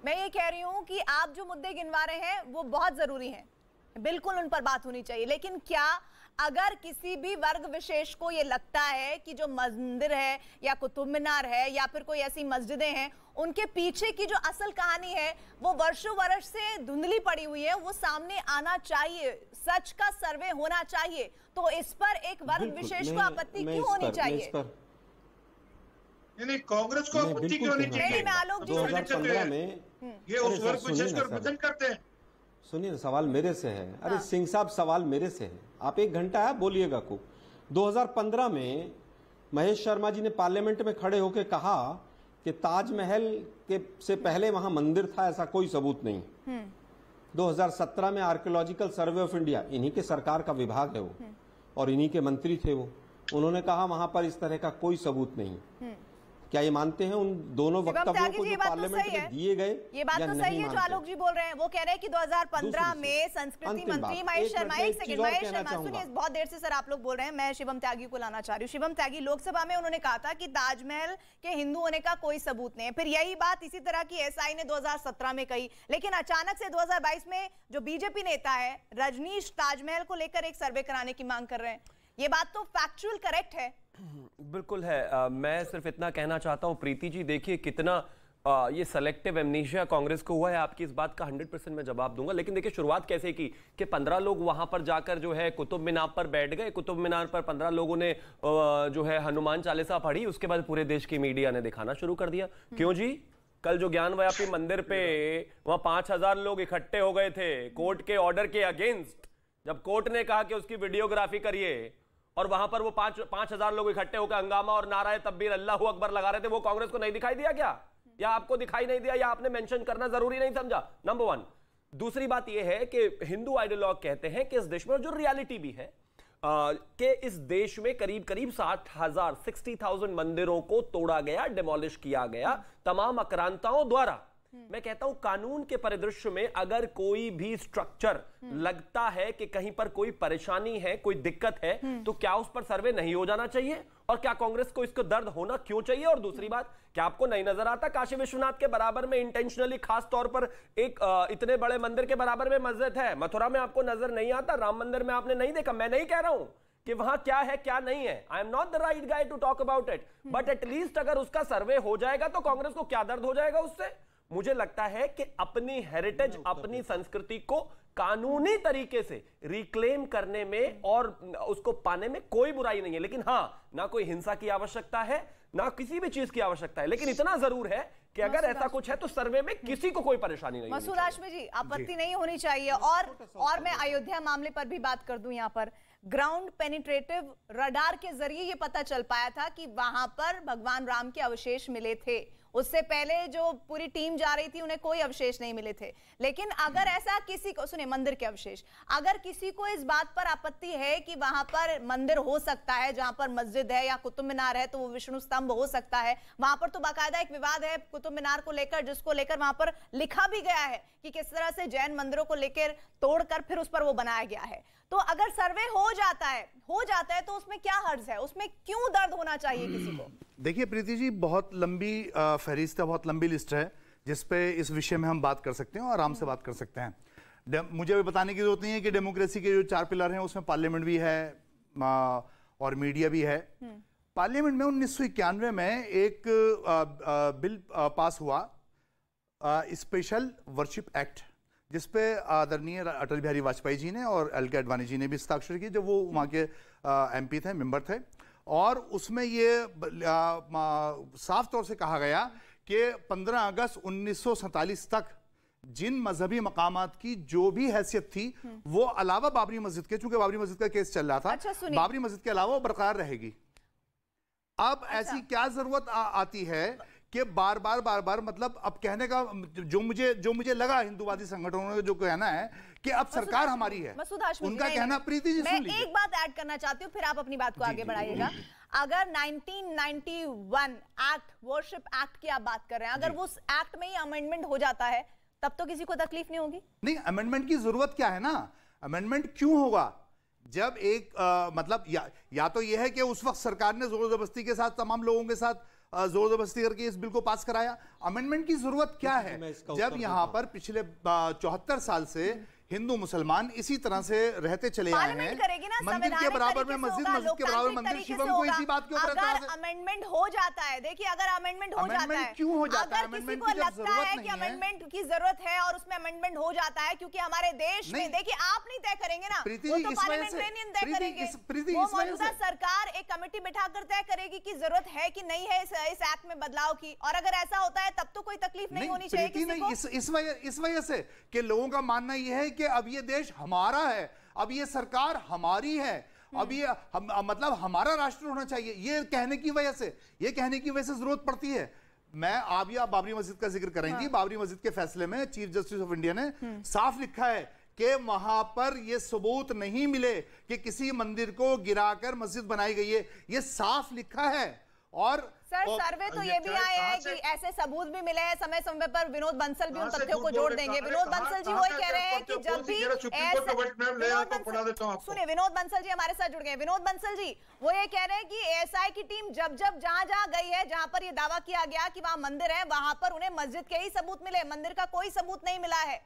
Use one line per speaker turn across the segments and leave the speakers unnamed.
मैं ये कह रही हूं कि आप जो मुद्दे गिनवा रहे हैं वो बहुत जरूरी हैं, बिल्कुल उन पर बात होनी चाहिए, लेकिन क्या अगर किसी भी वर्ग विशेष को ये लगता है कि जो मंदिर है या कुतुब मीनार है या फिर कोई ऐसी मस्जिदें हैं उनके पीछे की जो असल कहानी है वो वर्षों वर्ष से धुंधली पड़ी हुई है, वो सामने आना चाहिए, सच का सर्वे होना चाहिए, तो इस पर एक वर्ग विशेष को आपत्ति क्यों होनी चाहिए?
नहीं, कांग्रेस को आपत्ति क्यों होनी चाहिए?
मैं आलोक जी
2015 में
ये उस वर्ग विशेष को रिप्रेजेंट करते हैं।
सुनिए, सवाल मेरे से है। अरे सिंह साहब, सवाल मेरे से है, आप 1 घंटा है बोलिएगा को। 2015 में महेश शर्मा जी ने पार्लियामेंट में खड़े होकर कहा कि ताजमहल के से पहले वहां मंदिर था, ऐसा कोई सबूत नहीं। 2017 में आर्कियोलॉजिकल सर्वे ऑफ इंडिया, इन्हीं के सरकार का विभाग है वो और इन्हीं के मंत्री थे वो, उन्होंने कहा वहां पर इस तरह का कोई सबूत नहीं। क्या ये मानते हैं उन दोनों वक्तव्यों को जो पार्लियामेंट में दिए गए?
ये बात तो सही है जो आलोक जी बोल रहे हैं। वो कह रहे हैं कि 2015 में संस्कृति मंत्री महेश शर्मा, एक सेकंड महेश शर्मा सुनिए, बहुत देर से सर आप लोग बोल रहे हैं, मैं शिवम त्यागी को लाना चाह रही हूँ। शिवम त्यागी, लोकसभा में उन्होंने कहा था कि ताजमहल के हिंदू होने का कोई सबूत नहीं है, फिर यही बात इसी तरह की एसआई ने 2017 में कही, लेकिन अचानक से 2022 में जो बीजेपी नेता है रजनीश ताजमहल को लेकर एक सर्वे कराने की मांग कर रहे हैं। ये बात तो फैक्चुअल करेक्ट है?
बिल्कुल है। मैं सिर्फ इतना कहना चाहता हूं प्रीति जी, देखिए कितना ये सेलेक्टिव एमनीशिया कांग्रेस को हुआ है। आपकी इस बात का 100% मैं जवाब दूंगा, लेकिन देखिए शुरुआत कैसे की कि 15 लोग वहां पर जाकर जो है कुतुब मीनार पर बैठ गए, कुतुब मीनार पर 15 लोगों ने जो है हनुमान चालीसा पढ़ी, उसके बाद पूरे देश की मीडिया ने दिखाना शुरू कर दिया। क्यों जी? कल जो ज्ञानवापी मंदिर पे वहां 5000 लोग इकट्ठे हो गए थे कोर्ट के ऑर्डर के अगेंस्ट, जब कोर्ट ने कहा कि उसकी वीडियोग्राफी करिए और वहां पर वो 5000 लोग इकट्ठे होकर हंगामा और नाराए तकबीर अल्लाहू अकबर लगा रहे थे, वो कांग्रेस को नहीं दिखाई दिया क्या? या आपको दिखाई नहीं दिया, या आपने मेंशन करना जरूरी नहीं समझा? नंबर 1। दूसरी बात यह है कि हिंदू आइडियोलॉग कहते हैं कि इस देश में, जो रियलिटी भी है कि इस देश में करीब 60,000 मंदिरों को तोड़ा गया, डिमोलिश किया गया तमाम आक्रांताओं द्वारा। मैं कहता हूं कानून के परिदृश्य में अगर कोई भी स्ट्रक्चर लगता है कि कहीं पर कोई परेशानी है, कोई दिक्कत है, तो क्या उस पर सर्वे नहीं हो जाना चाहिए? और क्या कांग्रेस को इसको दर्द होना क्यों चाहिए? और दूसरी बात, क्या आपको नहीं नजर आता काशी विश्वनाथ के बराबर में इंटेंशनली खास तौर पर एक इतने बड़े मंदिर के बराबर में मस्जिद है, मथुरा में आपको नजर नहीं आता, राम मंदिर में आपने नहीं देखा? मैं नहीं कह रहा हूं कि वहां क्या है क्या नहीं है, I am not the right guy to talk about it, but at least अगर उसका सर्वे हो जाएगा तो कांग्रेस को क्या दर्द हो जाएगा उससे? मुझे लगता है कि अपनी हेरिटेज, अपनी संस्कृति को कानूनी तरीके से रिक्लेम करने में और उसको पाने में कोई बुराई नहीं है, लेकिन हां, ना कोई हिंसा की आवश्यकता है, ना किसी भी चीज की आवश्यकता है, लेकिन इतना जरूर है कि अगर ऐसा कुछ है तो सर्वे में किसी को कोई परेशानी नहीं।
मसूद हाशमी जी, आपत्ति नहीं होनी चाहिए। और मैं अयोध्या मामले पर भी बात कर दूं। यहां पर ग्राउंड पेनिट्रेटिव रडार के जरिए ये पता चल पाया था कि वहां पर भगवान राम के अवशेष मिले थे, उससे पहले जो पूरी टीम जा रही थी उन्हें कोई अवशेष नहीं मिले थे। लेकिन अगर ऐसा किसी को, सुने, मंदिर के अवशेष, अगर किसी को इस बात पर आपत्ति है कि वहां पर मंदिर हो सकता है, जहां पर मस्जिद है या कुतुब मीनार है तो वो विष्णु स्तंभ हो सकता है, वहां पर तो बाकायदा एक विवाद है कुतुब मीनार को लेकर, जिसको लेकर वहां पर लिखा भी गया है कि किस तरह से जैन मंदिरों को लेकर तोड़कर फिर उस पर वो बनाया गया है। तो अगर सर्वे हो जाता है तो उसमें क्या हर्ज है? उसमें क्यों दर्द होना चाहिए किसी को?
देखिए प्रीति जी, बहुत लंबी फहरिस्त है, बहुत लंबी लिस्ट है जिसपे इस विषय में हम बात कर सकते हैं और आराम से बात कर सकते हैं। मुझे भी बताने की जरूरत नहीं है कि डेमोक्रेसी के जो 4 पिलर हैं उसमें पार्लियामेंट भी है और मीडिया भी है। पार्लियामेंट में 1991 में एक बिल पास हुआ, स्पेशल वर्शिप एक्ट, जिसपे आदरणीय अटल बिहारी वाजपेयी जी ने और एल के आडवाणी जी ने भी हस्ताक्षर किए जब वो वहाँ के एमपी थे, मेंबर थे। और उसमें ये साफ तौर से कहा गया कि 15 अगस्त 1947 तक जिन मजहबी मकामात की जो भी हैसियत थी वो अलावा बाबरी मस्जिद के, चूंकि बाबरी मस्जिद का केस चल रहा था,
अच्छा,
बाबरी मस्जिद के अलावा वो बरकरार रहेगी। अब ऐसी क्या जरूरत आती है कि बार बार मतलब अब कहने का जो मुझे लगा हिंदुवादी संगठनों ने जो कहना है कि अब सरकार हमारी है, उनका कहना। प्रीति जी सुन लीजिए,
एक बात ऐड करना चाहती हूँ, फिर आप अपनी बात को आगे बढ़ाइएगा। अगर 1991 एक्ट, वर्शिप एक्ट की आप बात कर रहे हैं, अगर वो उस एक्ट में ही अमेंडमेंट हो जाता है तब तो किसी को तकलीफ नहीं होगी? नहीं,
अमेंडमेंट की जरूरत क्या है ना, अमेंडमेंट क्यों होगा जब एक मतलब या तो यह है कि उस वक्त सरकार ने जोर जबरदस्ती के साथ तमाम लोगों के साथ जोर जबरदस्ती करके इस बिल को पास कराया। अमेंडमेंट की जरूरत क्या है जब यहाँ पर पिछले 74 साल से हिंदू मुसलमान इसी तरह से रहते चले आए हैं। मंदिर के बराबर में मस्जिद, मस्जिद के बराबर मंदिर, शिवम को इसी बात के ऊपर
अगर अमेंडमेंट हो जाता है, देखिए अगर अमेंडमेंट हो जाता है,
क्यों हो जाता है?
अगर किसी को लगता है कि अमेंडमेंट की जरूरत है और उसमें अमेंडमेंट हो जाता है, क्योंकि हमारे देश में देखिए आप नहीं तय करेंगे ना, वो तो पार्लियामेंटेरियन तय करेंगे, वो मौजूदा सरकार एक कमेटी बिठाकर तय करेगी कि जरूरत है कि नहीं है इस एक्ट में बदलाव की, और अगर ऐसा होता है तब तो कोई तकलीफ नहीं होनी चाहिए किसी को।
इस वजह से कि लोगों का मानना यह है कि अब ये देश हमारा है, अब ये सरकार हमारी है, अब ये मतलब हमारा राष्ट्र होना चाहिए, ये कहने की वजह से जरूरत पड़ती है। आप बाबरी मस्जिद का जिक्र करेंगी। बाबरी मस्जिद के फैसले में चीफ जस्टिस ऑफ इंडिया ने साफ लिखा है कि वहां पर यह सबूत नहीं मिले कि किसी मंदिर को गिराकर मस्जिद बनाई गई है, यह साफ लिखा है। और
सर सर्वे तो ये भी आए हैं कि ऐसे सबूत भी मिले हैं समय समय पर। विनोद बंसल भी उन तथ्यों को जोड़ देंगे। विनोद बंसल जी वही कह रहे हैं कि जब भी सुनिए, विनोद बंसल जी हमारे साथ जुड़ गए। विनोद बंसल जी वो ये कह रहे हैं कि एएसआई की टीम जब जहां गई है, जहां पर ये दावा किया गया कि वहां मंदिर है, वहां पर उन्हें मस्जिद के ही सबूत मिले, मंदिर का कोई सबूत नहीं मिला है।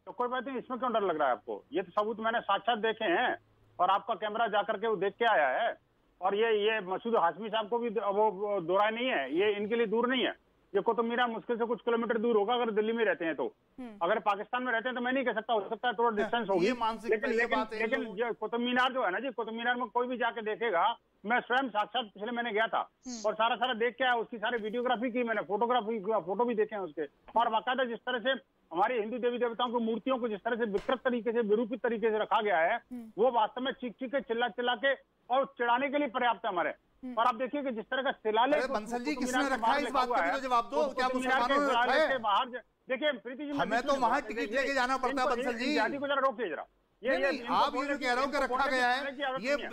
तो कोई बात नहीं, इसमें क्यों डर लग रहा है आपको? ये तो सबूत मैंने साक्षात देखे हैं और आपका कैमरा जाकर के वो देख के आया है। और ये मसूद हाशमी साहब को भी वो दोहराया नहीं है, ये इनके लिए दूर नहीं है। ये कुतुब मीनार मुश्किल से कुछ किलोमीटर दूर होगा अगर दिल्ली में रहते हैं तो। अगर पाकिस्तान में रहते हैं तो मैं नहीं कह सकता, हो सकता है थोड़ा डिस्टेंस होगी, लेकिन कुतुब मीनार जो है ना जी, कुतुब मीनार में कोई भी जाके देखेगा, मैं स्वयं साक्षात पिछले महीने गया था और सारा देख के आया, उसकी सारी वीडियोग्राफी की मैंने, फोटो भी देखे हैं उसके। और बाकायदा जिस तरह से हमारे हिंदू देवी देवताओं की मूर्तियों को जिस तरह से विकृत तरीके से, विरूपित तरीके से रखा गया है, वो वास्तव में चीख के चिल्ला के और चिढ़ाने के लिए पर्याप्त है हमारे। और आप देखिए कि जिस तरह का शिलालेख
बंसल जी किसने रखा है, इस बात का भी तो जवाब दो। क्या मुसलमानों ने रखा है?
बाहर देखिए प्रीति जी,
हमें तो वहां टिकट लेके जाना पड़ता है बंसल जी।
को जरा रोकिए जरा।
आप ये जो कह रहे हो कि रखा गया है,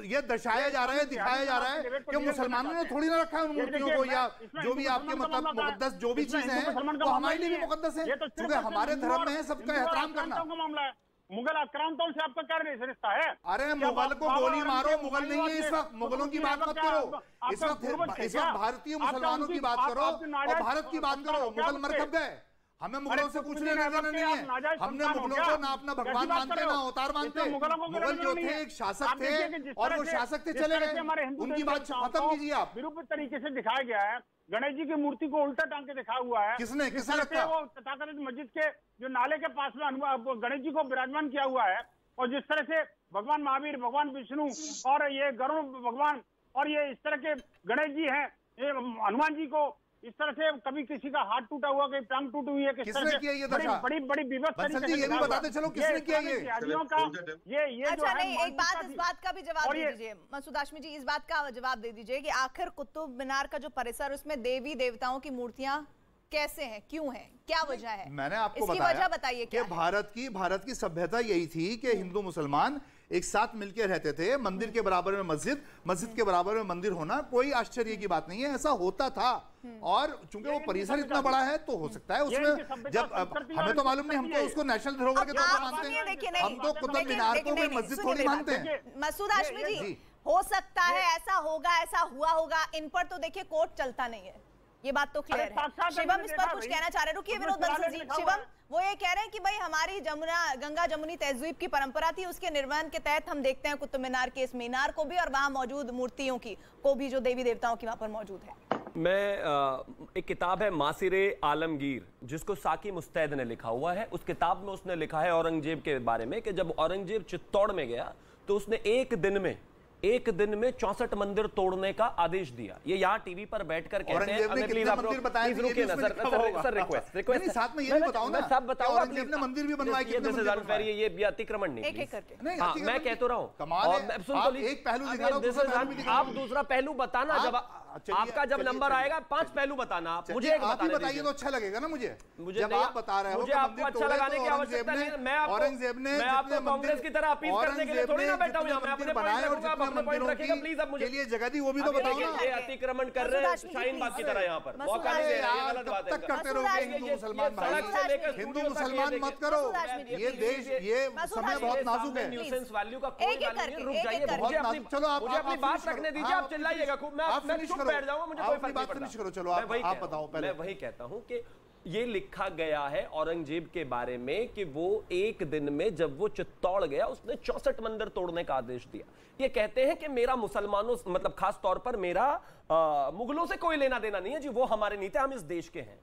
ये दर्शाया जा रहा है, दिखाया जा रहा है कि मुसलमानों ने थोड़ी ना रखा है उन मूर्तियों को, या जो भी आपके मतलब मुकद्दस जो भी चीजें हैं वो हमारे लिए भी मुकद्दस है, क्योंकि हमारे धर्म में है सबका एहतराम करना।
मामला है मुगल आक्रांतों से आपका क्या रिश्ता है?
अरे मुगल को गोली मारो, मुगल नहीं है इस वक्त, मुगलों की बात मत करो, इस वक्त भारतीय मुसलमानों की बात करो और भारत की बात करो। मुगल मर कब गए? हमें मुगलों से कुछ लेना देना नहीं है। हमने मुगलों को ना अपना भगवान मानते ना अवतार मानते। मुगल जो थे एक शासक थे और वो शासक थे चले गए, उनकी बात खत्म कीजिए आप।
विरूपित तरीके से दिखाया गया है, गणेश जी की मूर्ति को उल्टा टांग के दिखाया हुआ है।
किसने रखा?
वो तथाकथित मस्जिद के जो नाले के पास में गणेश जी को विराजमान किया हुआ है, और जिस तरह से भगवान महावीर, भगवान विष्णु और ये गरुड़ भगवान और ये इस तरह के गणेश जी हैं, ये हनुमान जी को इस तरह से कभी किसी का हाथ टूटा हुआ, कहीं टांग टूटी हुई है, किस तरह से बड़ी विवश तरीके से
ये भी बताते चलो किसने किया ये
अच्छा नहीं, एक बात इस बात का भी जवाब दे दीजिए मसूद हाशमी जी, इस बात का जवाब दे दीजिए कि आखिर कुतुब मीनार का जो परिसर, उसमें देवी देवताओं की मूर्तियां कैसे हैं, क्यों हैं, क्या वजह है?
मैंने आपको
बताया वजह बताइए
कि भारत की सभ्यता यही थी कि हिंदू मुसलमान एक साथ मिलकर रहते थे। मंदिर के बराबर में मस्जिद, मस्जिद के बराबर में मंदिर होना कोई आश्चर्य की बात नहीं है, ऐसा होता था। और चूंकि वो परिसर इतना बड़ा है तो हो सकता है उसमें, जब हमें तो मालूम नहीं, हम तो उसको नेशनल धरोहर के तौर पर मानते हैं, हम तो कुतुब मीनार को कोई मस्जिद थोड़ी मानते हैं।
मसूद हाशमी जी, हो सकता है ऐसा होगा, ऐसा हुआ होगा, इन पर तो देखिए कोर्ट चलता नहीं है, ये बात तो क्लियर है। शिवम इस पर कुछ कहना चाह रहे, रुकिए विनोद बंसल जी। शिवम वो ये कह रहे हैं कि भाई हमारी गंगा जमुनी तहजीब की परंपरा थी, उसके निर्वहन के तहत हम देखते हैं कुतुब मीनार के इस मीनार को भी और वहां मौजूद मूर्तियों को भी, जो देवी देवताओं की वहां पर मौजूद है।
मैं एक किताब है मासिरे आलमगीर, जिसको साकी मुस्तैद ने लिखा हुआ है। उस किताब में उसने लिखा है औरंगजेब के बारे में कि जब औरंगजेब चित्तौड़ में गया तो उसने एक दिन में 64 मंदिर तोड़ने का आदेश दिया। ये यहाँ टीवी पर बैठकर कहते हैं,
हमें प्लीज आप प्लीज रुकिए ना
सर, रिक्वेस्ट
साथ में ये भी बताओ ना,
सब बताओ।
औरंगजेब ने मंदिर भी बनवाए, कितने मंदिर बनवाए?
ये अतिक्रमण नहीं,
एक-एक करके।
हाँ, मैं कह तो रहा हूँ।
आप एक पहलू दिखा रहे हो,
आप दूसरा पहलू बताना, जब आपका जब नंबर आएगा 5 पहलू बताना। आप मुझे एक
बताइए तो अच्छा लगेगा ना मुझे, जब आप बता रहे हो।
मुझे आपको अच्छा लगाने की आवश्यकता नहीं है। मैं आपको कांग्रेस की तरह अपील करने के लिए थोड़ी ना बैठा हूं यहां। मैं अपने पॉइंट रखूंगा, आप अपने पॉइंट रखिएगा प्लीज। अब मुझे लिए जगह दी वो भी तो बताओ ना। ये अतिक्रमण कर रहे हैं शाहीन बाग की तरह यहां पर, मौका नहीं दे रहे, ये गलत बात है।
तक करते रहोगे हिंदू मुसलमान भाई, हिंदू मुसलमान मत करो। ये देश, ये समय बहुत नाजुक है।
न्यूसेंस वैल्यू का कोई वैल्यू नहीं, रुक जाइए।
चलो आप
मुझे अपनी बात रखने दीजिए, आप चिल्लाइएगा खूब। मैं
करो,
बैठ जाऊंगा, मुझे कोई फर्क नहीं पड़ता।
करो, चलो आप बताओ पहले।
मैं वही कहता हूं कि ये लिखा गया है औरंगजेब के बारे में कि वो एक दिन में जब वो चित्तौड़ गया उसने 64 मंदिर तोड़ने का आदेश दिया। ये कहते हैं कि मेरा मुसलमानों मतलब खास तौर पर मेरा मुगलों से कोई लेना देना नहीं है जी, वो हमारे नहीं थे, हम इस देश के हैं।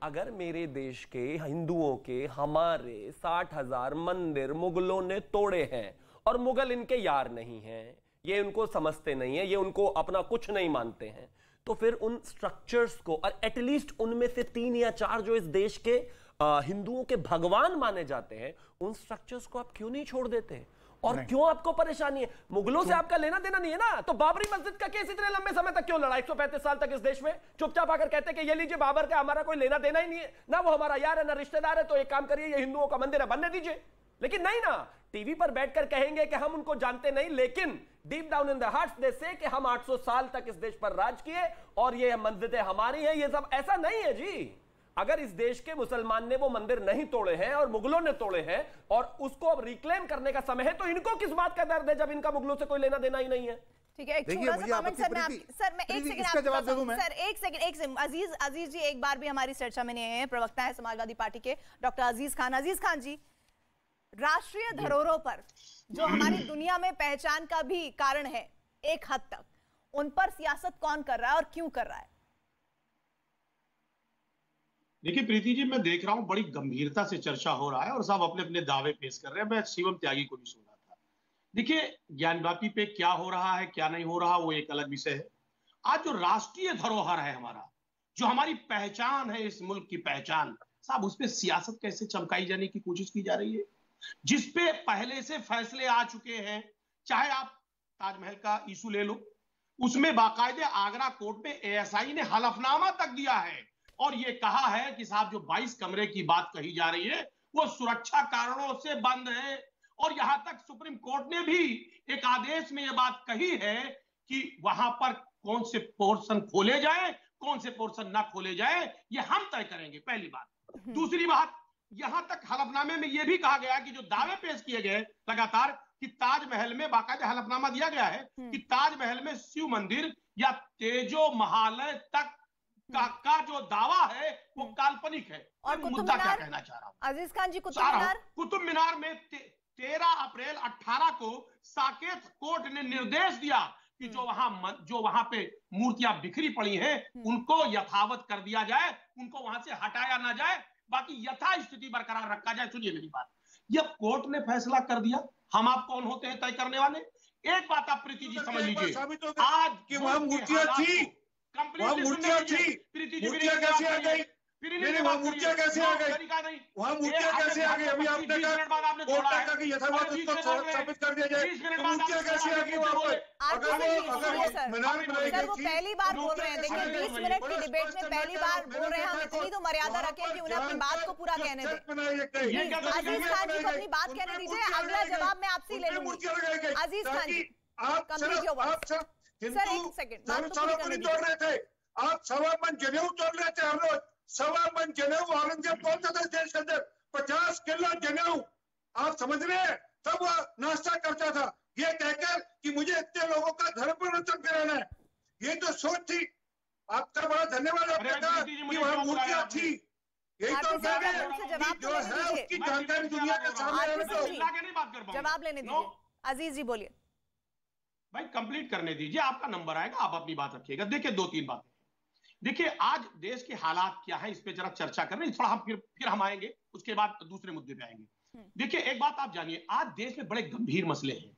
अगर मेरे देश के हिंदुओं के हमारे 60,000 मंदिर मुगलों ने तोड़े हैं और मुगल इनके यार नहीं हैं, ये उनको समझते नहीं है, ये उनको अपना कुछ नहीं मानते हैं, तो फिर उन स्ट्रक्चर्स को और एटलीस्ट उनमें से 3 या 4 जो इस देश के हिंदुओं के भगवान माने जाते हैं, उन स्ट्रक्चर्स को आप क्यों नहीं छोड़ देते हैं? और क्यों आपको परेशानी है? मुगलों से आपका लेना देना नहीं है ना, तो बाबरी मस्जिद का केस इतने लंबे समय तक क्यों लड़ा? 135 साल तक इस देश में चुपचाप आकर कहते कि ये लीजिए बाबर का हमारा कोई लेना देना ही नहीं है ना, वो हमारा यार है ना रिश्तेदार है, तो एक काम करिए ये हिंदुओं का मंदिर है बनने दीजिए। लेकिन नहीं ना, टीवी पर बैठकर कहेंगे कि हम उनको जानते नहीं, लेकिन deep down in the hearts they say कि हम 800 साल तक इस देश पर राज किए और ये मस्जिदें हमारी हैं। ये सब ऐसा नहीं है जी। अगर इस देश के मुसलमान ने वो मंदिर नहीं तोड़े हैं और मुगलों ने तोड़े हैं और उसको अब रिक्लेम करने का समय है, तो इनको किस बात का दर्द है जब इनका मुगलों से कोई लेना देना ही नहीं है?
ठीक है, एक छोटा सा कमेंट सर, मैं एक सेकंड आपको जवाब दे दूं मैं। सर एक सेकंड अजीज जी एक बार भी हमारी चर्चा में नहीं है, प्रवक्ता है समाजवादी पार्टी के डॉक्टर अजीज खान जी, राष्ट्रीय धरोहरों पर जो हमारी दुनिया में पहचान का भी कारण है एक हद तक, उन पर सियासत कौन कर रहा है और क्यों कर रहा है?
देखिए प्रीति जी, मैं देख रहा हूं बड़ी गंभीरता से चर्चा हो रहा है और सब अपने अपने दावे पेश कर रहे हैं। मैं शिवम त्यागी को भी सुन रहा था। देखिए ज्ञानवापी पे क्या हो रहा है क्या नहीं हो रहा वो एक अलग विषय है। आज जो राष्ट्रीय धरोहर है हमारा, जो हमारी पहचान है, इस मुल्क की पहचान, साहब उस पर सियासत कैसे चमकाई जाने की कोशिश की जा रही है, जिसपे पहले से फैसले आ चुके हैं। चाहे आप ताजमहल का इशू ले लो, उसमें बाकायदे आगरा कोर्ट में एएसआई ने हलफनामा तक दिया है और यह कहा है कि साहब जो 22 कमरे की बात कही जा रही है वो सुरक्षा कारणों से बंद है। और यहां तक सुप्रीम कोर्ट ने भी एक आदेश में यह बात कही है कि वहां पर कौन से पोर्शन खोले जाए, कौन से पोर्शन ना खोले जाए, ये हम तय करेंगे, पहली बात। दूसरी बात, यहां तक हलफनामे में यह भी कहा गया कि जो दावे पेश किए गए लगातार कि ताजमहल में, बाकायदा हलफनामा दिया गया है कि ताजमहल में शिव मंदिर या तेजो महालय तक का जो दावा है वो काल्पनिक है। और मुद्दा क्या कहना चाह रहा हूं
अजीज खान जी,
कुतुब मीनार में 13 अप्रैल 18 को साकेत कोर्ट ने निर्देश दिया कि जो वहां पे मूर्तियां बिखरी पड़ी हैं उनको यथावत कर दिया जाए, उनको वहां से हटाया ना जाए, बाकी यथा स्थिति बरकरार रखा जाए। सुनिए मेरी बात, यह कोर्ट ने फैसला कर दिया, हम आप कौन होते हैं तय करने वाले? एक बात आप प्रीति जी समझ लीजिए, आज
कि वहां मूर्तियां थी, वहां मूर्तियां थी, मूर्तियां कैसे आ गई? वहां मूर्तियां कैसे आ गई? वहां मूर्तियां कैसे आ गई? अभी आपने कहा कि यथावत उसको स्थापित कर दिया जाए, तो मूर्तियां कैसे आ गई वहां पर? अगर मीनार बनाई गई थी,
पहली बार बोल रहे हैं, देखिए 20 मिनट की डिबेट में पहली बार बोल रहे हैं, हम इतनी तो मर्यादा रखें कि उन्हें अपनी बात को पूरा कहने दें। अजीज खान जी को अपनी बात कहने दीजिए, अगला जवाब मैं आपसे ले लूंगी। अजीज खान जी, कंप्लीट योर वर्ड्स। सर एक सेकंड, बात तो पूरी करने
तोड़ रहे थे आप, 1.25 मन जनेऊ तोड़ रहे थे हम लोग, 1.25 मन जनेऊ औरंगजेब बोलते थे देश के अंदर, 50 किलो जनेऊ, आप समझ रहे हैं? तब वह नाश्ता करता था ये कहकर कि मुझे इतने लोगों का धर्म परिवर्तन कराना है। ये तो सोच थी। आपका बड़ा धन्यवाद, आपने कहा कि वहां मूर्तियां थी, यही तो जो है उसकी जानकारी दुनिया के सामने
जवाब लेने दीजिए। अजीज जी बोलिए।
भाई कंप्लीट करने दीजिए, आपका नंबर आएगा, आप अपनी बात रखिएगा। देखिए 2-3 बातें, देखिए आज देश के हालात क्या है इस पे जरा चर्चा कर रहे हैं, थोड़ा हम फिर हम आएंगे, उसके बाद दूसरे मुद्दे पे आएंगे। देखिए एक बात आप जानिए, आज देश में बड़े गंभीर मसले हैं।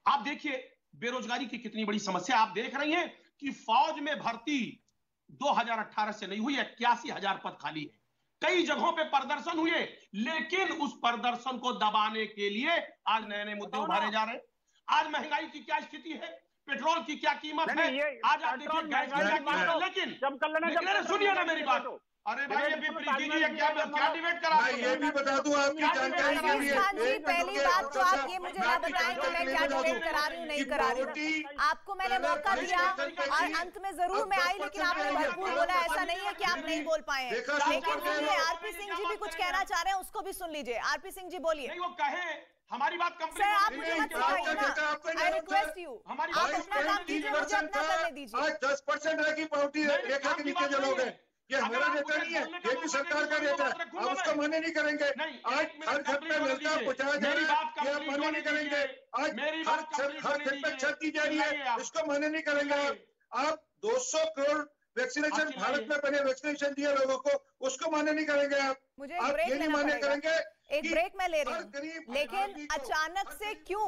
आप देखिए बेरोजगारी की कितनी बड़ी समस्या आप देख रही हैं कि फौज में भर्ती 2018 से नहीं हुई, 81,000 पद खाली है। कई जगहों पे प्रदर्शन हुए, लेकिन उस प्रदर्शन को दबाने के लिए आज नए नए मुद्दे उभारे जा रहे हैं। आज महंगाई की क्या स्थिति है, पेट्रोल की क्या कीमत है, आज आप देखिए गैस की क्या कीमत है। लेकिन सुनिए ना मेरी बात, अरे भाई ये भी प्रीति जी क्या डिबेट करा,
ये भी बता दूं आपकी जानकारी के लिए।
पहली बात तो आप ये मुझे ना बताएं कि मैं क्या डिबेट करा रही हूँ नहीं करा रही हूँ। आपको मैंने मौका दिया और अंत में जरूर मैं आई, लेकिन आपने भरपूर बोला, ऐसा नहीं है कि आप नहीं बोल पाए। लेकिन सुनिए, आरपी सिंह जी भी कुछ कहना चाह रहे हैं, उसको भी सुन लीजिए। आरपी सिंह जी बोलिए।
वो कहे हमारी बात कंप्लीट
सर आप मुझे मत सिखाइए ना, आई रिक्वेस्ट यू,
हमारी
आप अपना काम कीजिए, मुझे अपना करने दीजिए।
आज 10% रह गई पार्टी रेखा के नीचे जो लोग हैं, ये हमारा नेता नहीं है, ये भी सरकार का नेता है, आप उसको मान्य नहीं करेंगे। आज हर घर पे नलका पहुंचाया जा रहा है, ये आप मान्य नहीं करेंगे। आज हर घर पे छत दी जा रही है, इसको मान्य नहीं करेंगे। आप 200 करोड़ वैक्सीनेशन भारत में पहले वैक्सीनेशन दिए लोगों को, उसको मान्य नहीं करेंगे।
मुझे
आप ये नहीं मान्य करेंगे।
एक ब्रेक मैं ले रही हूँ, लेकिन अचानक से क्यों